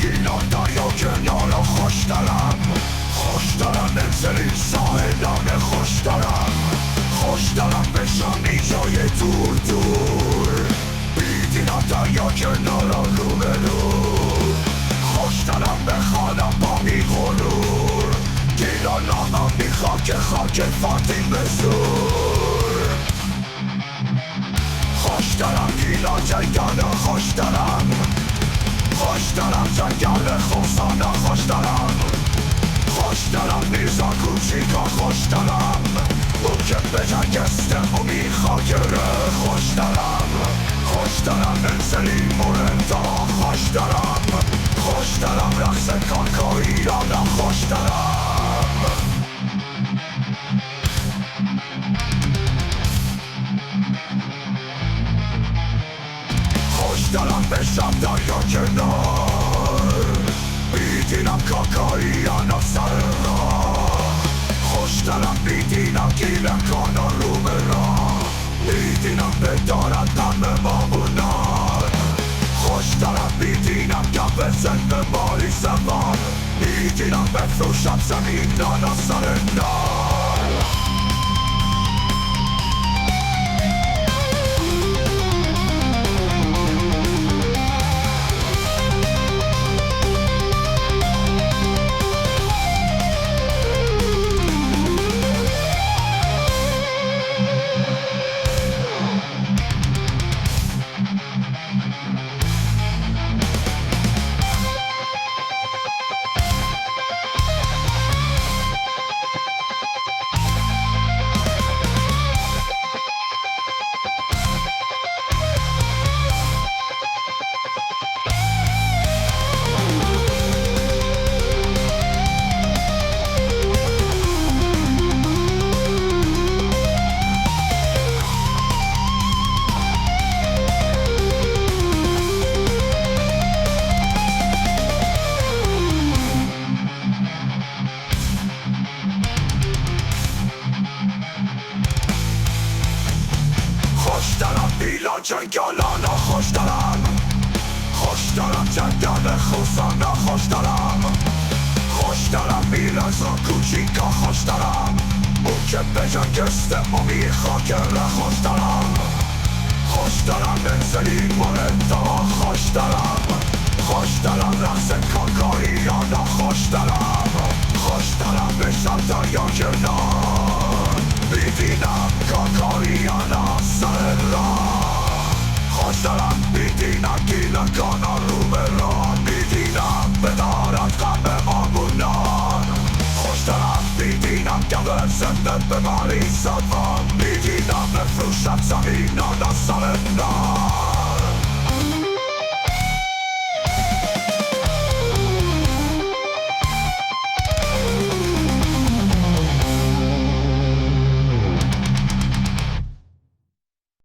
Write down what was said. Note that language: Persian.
گیلان دریاکنارا خوش دارم، خوش دارم انزلی ساحلانه خوش دارم بشم ایجایه دور دور، بیدینم دریاکنارا روبه خوش دارم بخوانم با بی غرور، گیلانا خاکه فاندیم به زور. خوش دارم گیلان جنگلانا خوش دارم جنگل خوسانا خوش دارم میرزا کوچیکا خوش دارم اون که بجنگسته خاکه خوش دارم انزلی موردابا خوش دارم رقص کاکاییانا خوش دارم بشم دریاکنار، بیدینم کاکاییانا سر راه، خوش دارم بیدینم گیلکانا روبه نیدینم بدارد غم مامونان، خوش دارم بیدینم گیلان به ماری زوان، نیدینم بفروشد زمینانا سر نار. جنگلانا خوش دارم جنگل خوسانا خوش دارم میرزا کوچیکا خوش دارم اون که بجنگسته خاکه خوش دارم انزلی موردابا خوش دارم رقص کاکاییانا خوش دارم بشم دریاکنار، بیدینم کاکاییانا سر راه، خوش دارم بیدینم گیلکانا روبه بیدینم بدارد غم مامونان، خوش دارم بیدینم زنده به ماری زوان، بیدینم بفروشد زمینانا سر نار.